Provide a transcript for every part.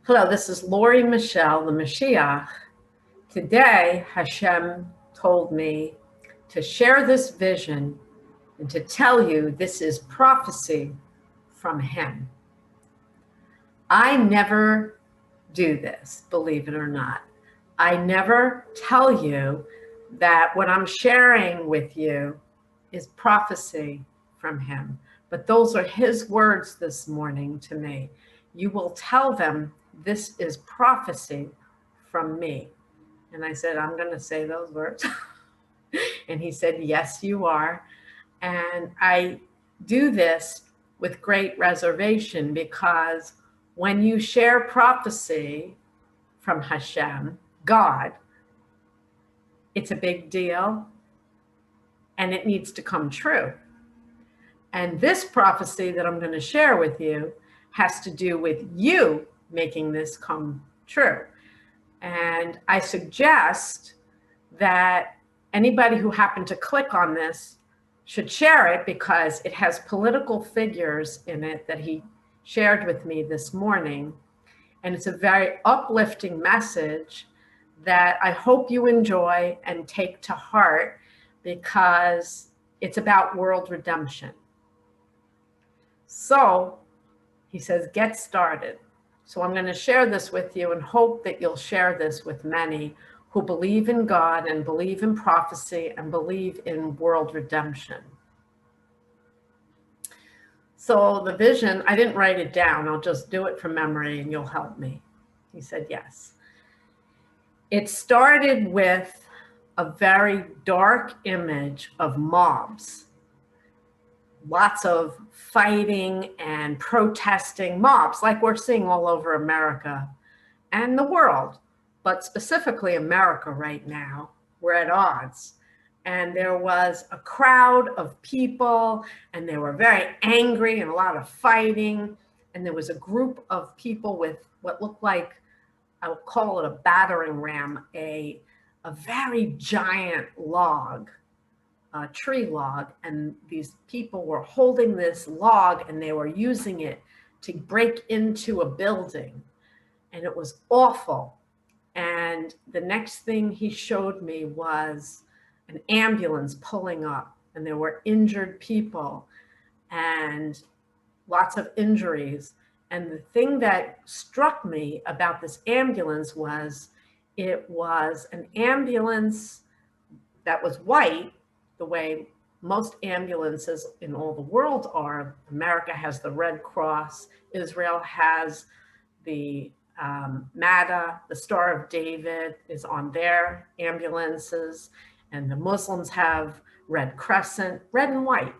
Hello, this is Lori Michelle, the Moshiach. Today, Hashem told me to share this vision and to tell you this is prophecy from Him. I never do this, believe it or not. I never tell you that what I'm sharing with you is prophecy from Him. But those are His words this morning to me. You will tell them this is prophecy from me. And I said, I'm going to say those words. And he said, yes, you are. And I do this with great reservation because when you share prophecy from Hashem, God, it's a big deal and it needs to come true. And this prophecy that I'm going to share with you has to do with you making this come true. And I suggest that anybody who happened to click on this should share it because it has political figures in it that he shared with me this morning. And it's a very uplifting message that I hope you enjoy and take to heart because it's about world redemption. So he says, get started. So I'm going to share this with you and hope that you'll share this with many who believe in God and believe in prophecy and believe in world redemption. So the vision, I didn't write it down. I'll just do it from memory and you'll help me. He said, yes. It started with a very dark image of mobs. Lots of fighting and protesting mobs like we're seeing all over America and the world, but specifically America right now. We're at odds. And there was a crowd of people and they were very angry and a lot of fighting. And there was a group of people with what looked like, I would call it a battering ram, a very giant log. A tree log, and these people were holding this log and they were using it to break into a building, and it was awful. And the next thing he showed me was an ambulance pulling up, and there were injured people and lots of injuries. And the thing that struck me about this ambulance was it was an ambulance that was white, the way most ambulances in all the world are. America has the Red Cross. Israel has the MADA, the Star of David is on their ambulances. And the Muslims have Red Crescent, red and white.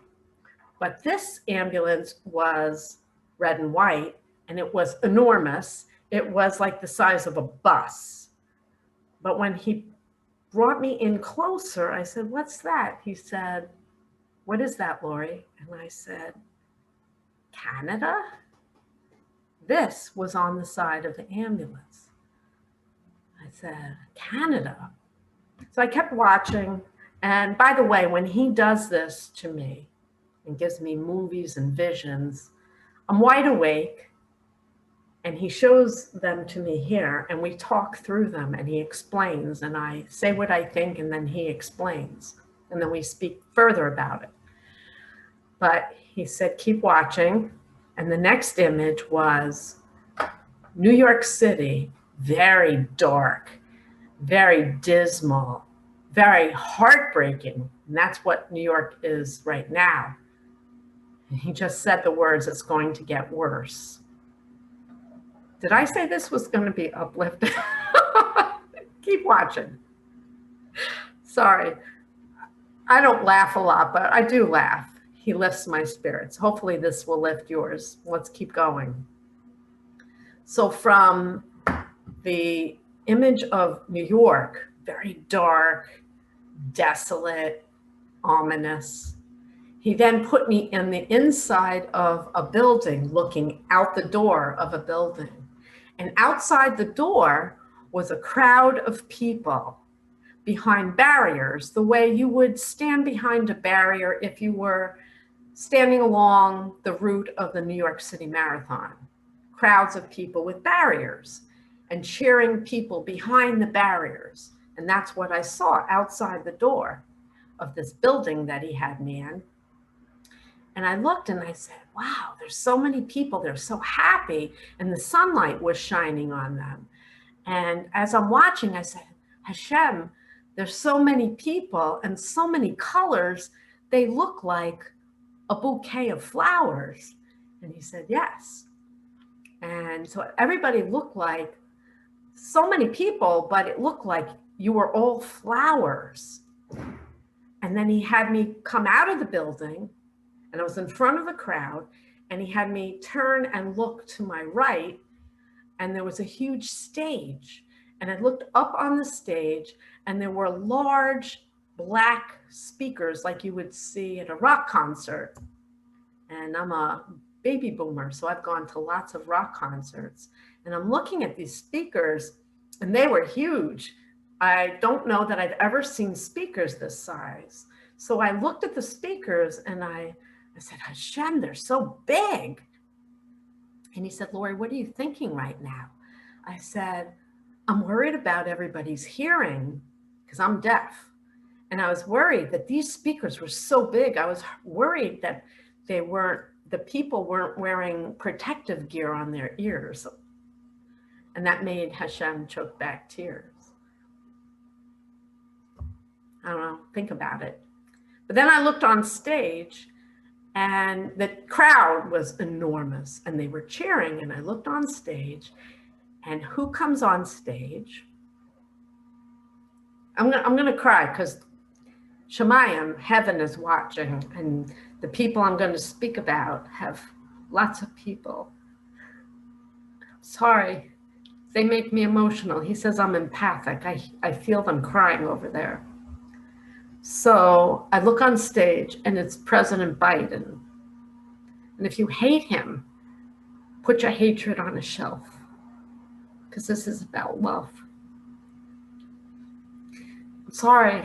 But this ambulance was red and white, and it was enormous. It was like the size of a bus. But when he brought me in closer, I said, what's that? He said, what is that, Lori? And I said, Canada? This was on the side of the ambulance. I said, Canada? So I kept watching. And by the way, when he does this to me and gives me movies and visions, I'm wide awake. And he shows them to me here, and we talk through them, and he explains, and I say what I think, and then he explains, and then we speak further about it. But he said, keep watching. And the next image was New York City, very dark, very dismal, very heartbreaking. And that's what New York is right now. And he just said the words, it's going to get worse. Did I say this was going to be uplifting? Keep watching. Sorry. I don't laugh a lot, but I do laugh. He lifts my spirits. Hopefully this will lift yours. Let's keep going. So from the image of New York, very dark, desolate, ominous, he then put me in the inside of a building, looking out the door of a building. And outside the door was a crowd of people behind barriers, the way you would stand behind a barrier if you were standing along the route of the New York City Marathon. crowds of people with barriers and cheering people behind the barriers. And that's what I saw outside the door of this building that he had me in. And I looked and I said, wow, there's so many people. They're so happy. And the sunlight was shining on them. And as I'm watching, I said, Hashem, there's so many people and so many colors. They look like a bouquet of flowers. And he said, yes. And so everybody looked like so many people, but it looked like you were all flowers. And then he had me come out of the building, and I was in front of the crowd, and he had me turn and look to my right, and there was a huge stage. And I looked up on the stage, and there were large black speakers like you would see at a rock concert. And I'm a baby boomer, so I've gone to lots of rock concerts. And I'm looking at these speakers, and they were huge. I don't know that I've ever seen speakers this size. So I looked at the speakers, and I said, Hashem, they're so big. And he said, Lori, what are you thinking right now? I said, I'm worried about everybody's hearing because I'm deaf. And I was worried that these speakers were so big. I was worried that the people weren't wearing protective gear on their ears. And that made Hashem choke back tears. I don't know, think about it. But then I looked on stage, and the crowd was enormous, and they were cheering, and I looked on stage, and who comes on stage? I'm gonna cry because Shemayim, heaven is watching, and the people I'm going to speak about have lots of people. Sorry, they make me emotional. He says I'm empathic. I feel them crying over there. So I look on stage, and it's President Biden. And if you hate him, put your hatred on a shelf, because this is about love. I'm sorry.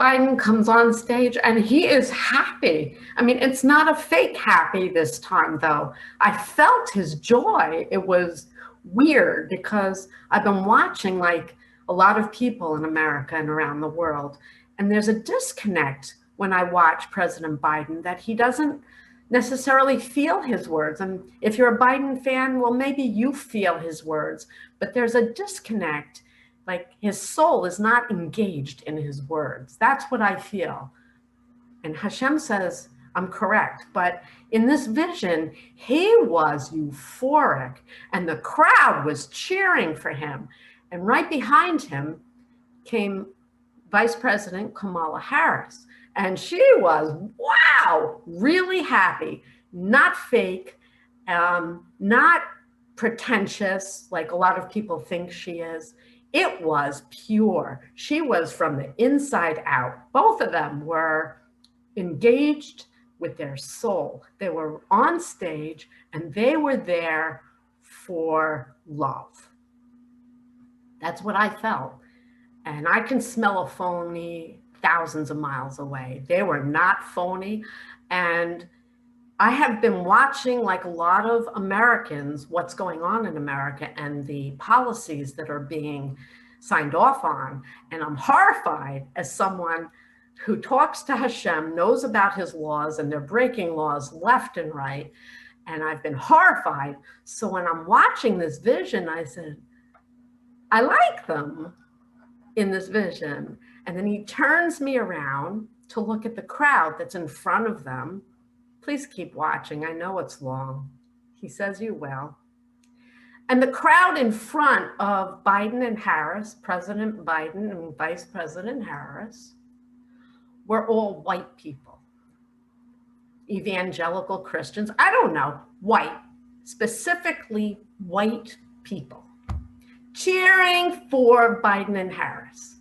Biden comes on stage, and he is happy. I mean, it's not a fake happy this time, though. I felt his joy. It was weird because I've been watching like a lot of people in America and around the world. And there's a disconnect when I watch President Biden that he doesn't necessarily feel his words. And if you're a Biden fan, well, maybe you feel his words, but there's a disconnect. Like his soul is not engaged in his words. That's what I feel. And Hashem says, I'm correct. But in this vision, he was euphoric, and the crowd was cheering for him. And right behind him came Vice President Kamala Harris. And she was, wow, really happy, not fake, not pretentious, like a lot of people think she is. It was pure. She was from the inside out. Both of them were engaged with their soul. They were on stage, and they were there for love. That's what I felt. And I can smell a phony thousands of miles away. They were not phony. And I have been watching, like a lot of Americans, what's going on in America and the policies that are being signed off on. And I'm horrified as someone who talks to Hashem, knows about his laws, and they're breaking laws left and right. And I've been horrified. So when I'm watching this vision, I said, I like them in this vision. And then he turns me around to look at the crowd that's in front of them. Please keep watching. I know it's long. He says you will. And the crowd in front of Biden and Harris, President Biden and Vice President Harris, were all white people. Evangelical Christians, I don't know, white, specifically white people, cheering for Biden and Harris.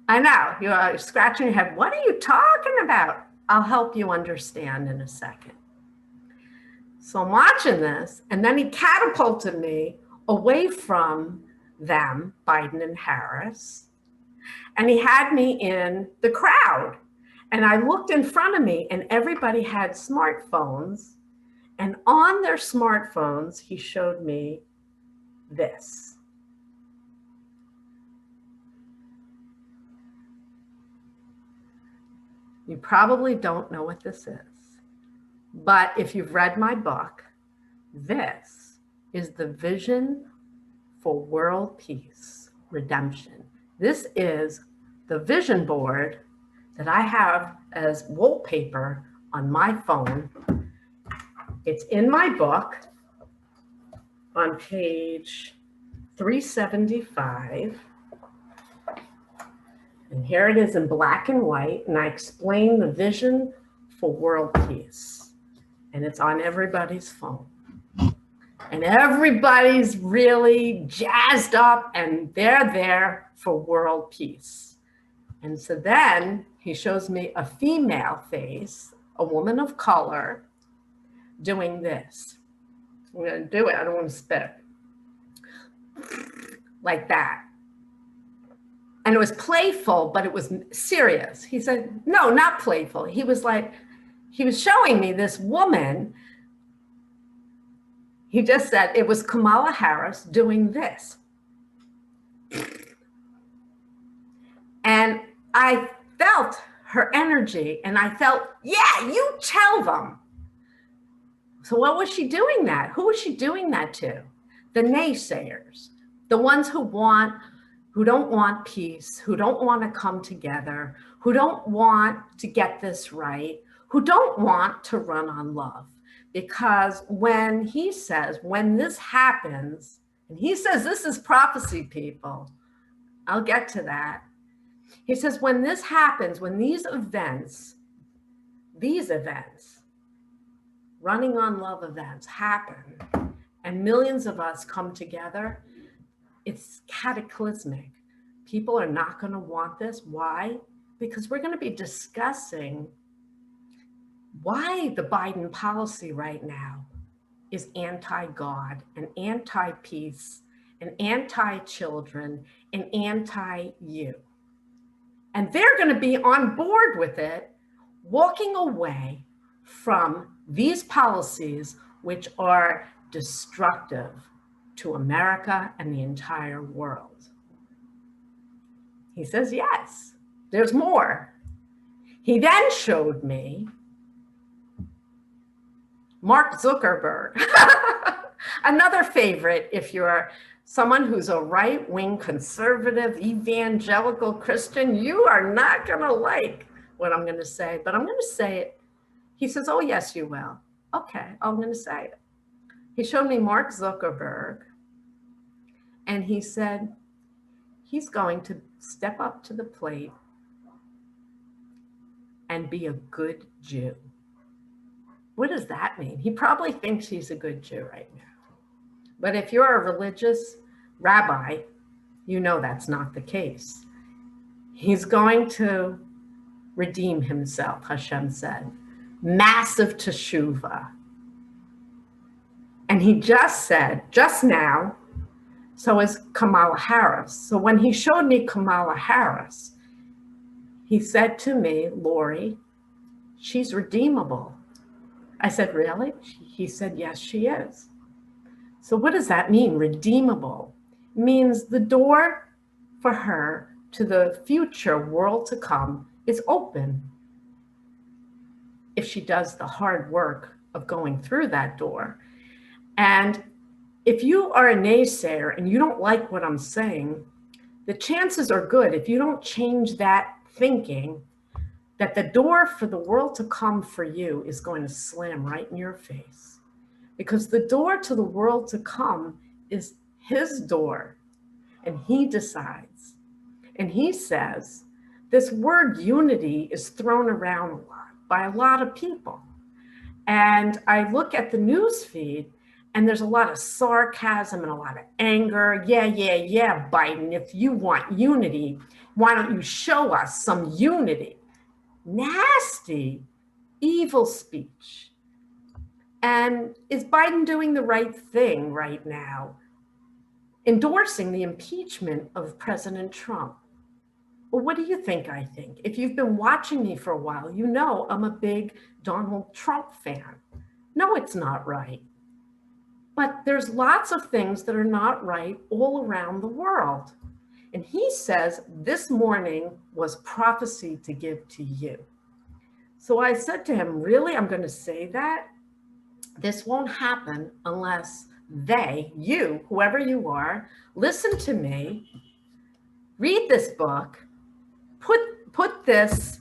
I know, you're scratching your head. What are you talking about? I'll help you understand in a second. So I'm watching this, and then he catapulted me away from them, Biden and Harris, and he had me in the crowd. And I looked in front of me, and everybody had smartphones, And on their smartphones, he showed me this. You probably don't know what this is, but if you've read my book, this is the vision for world peace, redemption. This is the vision board that I have as wallpaper on my phone. It's in my book on page 375. And here it is in black and white, and I explain the vision for world peace. And it's on everybody's phone. And everybody's really jazzed up, and they're there for world peace. And so then he shows me a female face, a woman of color, doing this. I'm going to do it. I don't want to spit. Like that. And it was playful, but it was serious. He said, no, not playful. He was like, he was showing me this woman. He just said it was Kamala Harris doing this. And I felt her energy, and I felt, yeah, you tell them. So what was she doing that? Who was she doing that to? The naysayers, the ones who don't want peace, who don't want to come together, who don't want to get this right, who don't want to run on love. Because when he says, when this happens, and he says this is prophecy, people, I'll get to that. He says, when this happens, when these events, running on love events happen, and millions of us come together, it's cataclysmic. People are not going to want this. Why? Because we're going to be discussing why the Biden policy right now is anti-God and anti-peace and anti-children and anti-you. And they're going to be on board with it, walking away from these policies which are destructive to America and the entire world. He says, yes, there's more. He then showed me Mark Zuckerberg, another favorite if you're someone who's a right-wing conservative evangelical Christian. You are not going to like what I'm going to say, but I'm going to say it. He says, oh, yes, you will. Okay, I'm going to say it. He showed me Mark Zuckerberg, and he said he's going to step up to the plate and be a good Jew. What does that mean? He probably thinks he's a good Jew right now. But if you're a religious rabbi, you know that's not the case. He's going to redeem himself, Hashem said. Massive teshuvah. And he just said, just now, so is Kamala Harris. So when he showed me Kamala Harris, he said to me, Lori, she's redeemable. I said, really? He said, yes, she is. So what does that mean, redeemable? It means the door for her to the future world to come is open if she does the hard work of going through that door. And if you are a naysayer and you don't like what I'm saying, the chances are good, if you don't change that thinking, that the door for the world to come for you is going to slam right in your face. Because the door to the world to come is his door, and he decides. And he says, this word unity is thrown around a lot by a lot of people. And I look at the news feed, and there's a lot of sarcasm and a lot of anger. Yeah, Biden, if you want unity, why don't you show us some unity? Nasty, evil speech. And is Biden doing the right thing right now, endorsing the impeachment of President Trump? Well, what do you think I think? If you've been watching me for a while, you know I'm a big Donald Trump fan. No, it's not right. But there's lots of things that are not right all around the world. And he says, this morning was prophecy to give to you. So I said to him, really? I'm going to say that? This won't happen unless they, you, whoever you are, listen to me, read this book, put this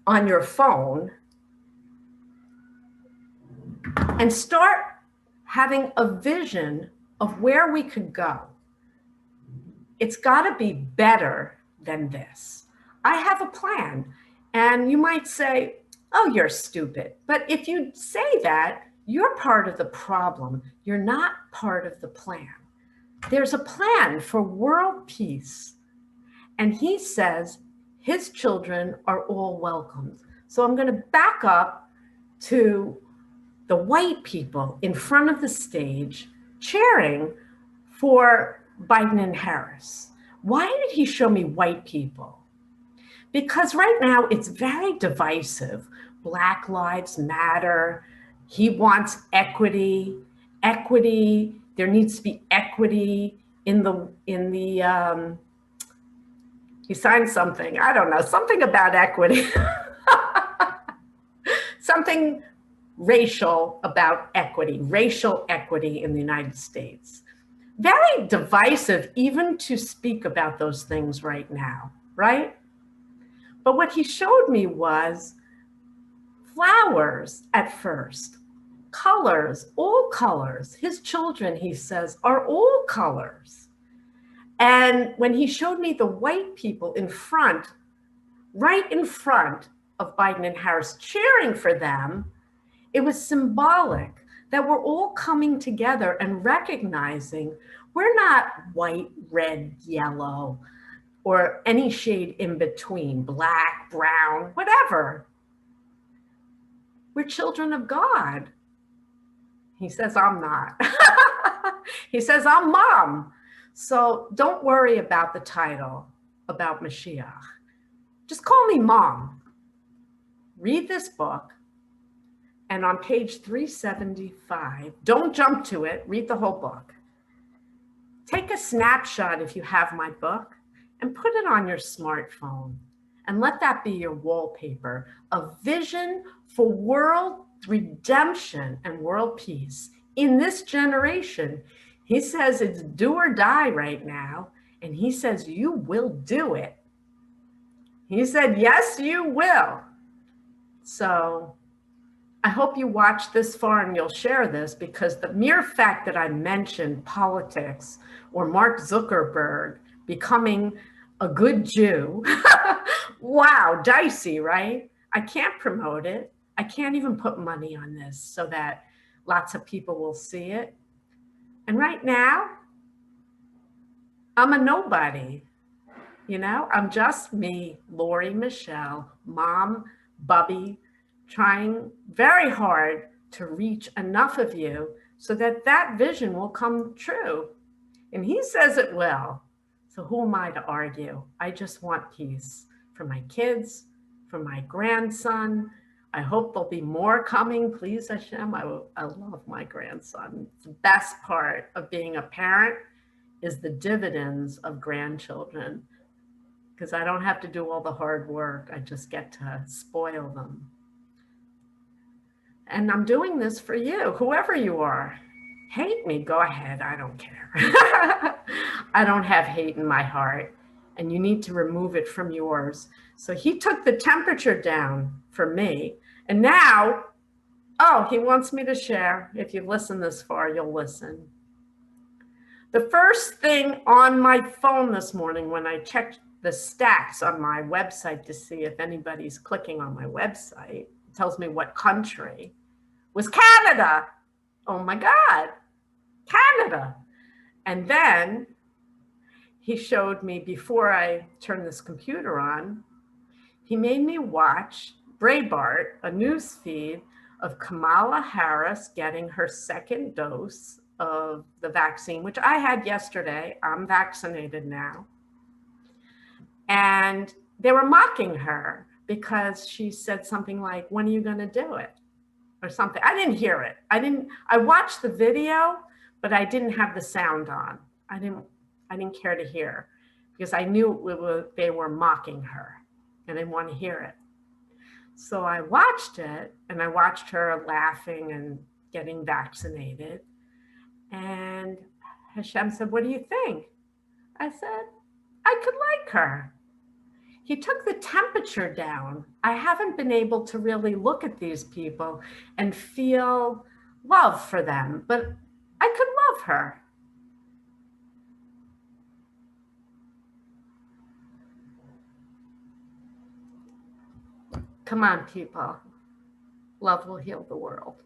on your phone, and start having a vision of where we could go. It's got to be better than this. I have a plan. And you might say, oh, you're stupid. But if you say that, you're part of the problem. You're not part of the plan. There's a plan for world peace. And he says his children are all welcomed. So I'm going to back up to the white people in front of the stage cheering for Biden and Harris. Why did he show me white people? Because right now it's very divisive. Black Lives Matter. He wants equity. Equity. There needs to be equity in the he signed something. I don't know, something about equity. Something racial about equity, racial equity in the United States. Very divisive even to speak about those things right now, right? But what he showed me was flowers at first, colors, all colors. His children, he says, are all colors. And when he showed me the white people in front, right in front of Biden and Harris, cheering for them, it was symbolic that we're all coming together and recognizing we're not white, red, yellow, or any shade in between, black, brown, whatever. We're children of God. He says, I'm not. He says, I'm mom. So don't worry about the title about Mashiach. Just call me mom. Read this book. And on page 375, don't jump to it, read the whole book. Take a snapshot if you have my book and put it on your smartphone and let that be your wallpaper, a vision for world redemption and world peace in this generation. He says it's do or die right now, and he says you will do it. He said, yes, you will. So I hope you watch this far and you'll share this, because the mere fact that I mentioned politics or Mark Zuckerberg becoming a good Jew, wow, dicey, right? I can't promote it. I can't even put money on this so that lots of people will see it. And right now, I'm a nobody. You know, I'm just me, Lori Michelle, mom, Bubby, trying very hard to reach enough of you so that that vision will come true. And he says it will. So who am I to argue? I just want peace for my kids, for my grandson. I hope there'll be more coming. Please, Hashem, I love my grandson. The best part of being a parent is the dividends of grandchildren, because I don't have to do all the hard work. I just get to spoil them. And I'm doing this for you, whoever you are. Hate me, go ahead, I don't care. I don't have hate in my heart, and you need to remove it from yours. So he took the temperature down for me, and now, oh, he wants me to share. If you've listened this far, you'll listen. The first thing on my phone this morning when I checked the stats on my website to see if anybody's clicking on my website, it tells me what country, was Canada. Oh my God, Canada. And then he showed me, before I turned this computer on, he made me watch Breitbart, a news feed of Kamala Harris getting her second dose of the vaccine, which I had yesterday. I'm vaccinated now. And they were mocking her because she said something like, when are you going to do it? or something. I didn't hear it. I watched the video, but I didn't have the sound on. I didn't care to hear because I knew they were mocking her and I didn't want to hear it. So I watched it and I watched her laughing and getting vaccinated. And Hashem said, "What do you think?" I said, "I could like her." He took the temperature down. I haven't been able to really look at these people and feel love for them, but I could love her. Come on, people. Love will heal the world.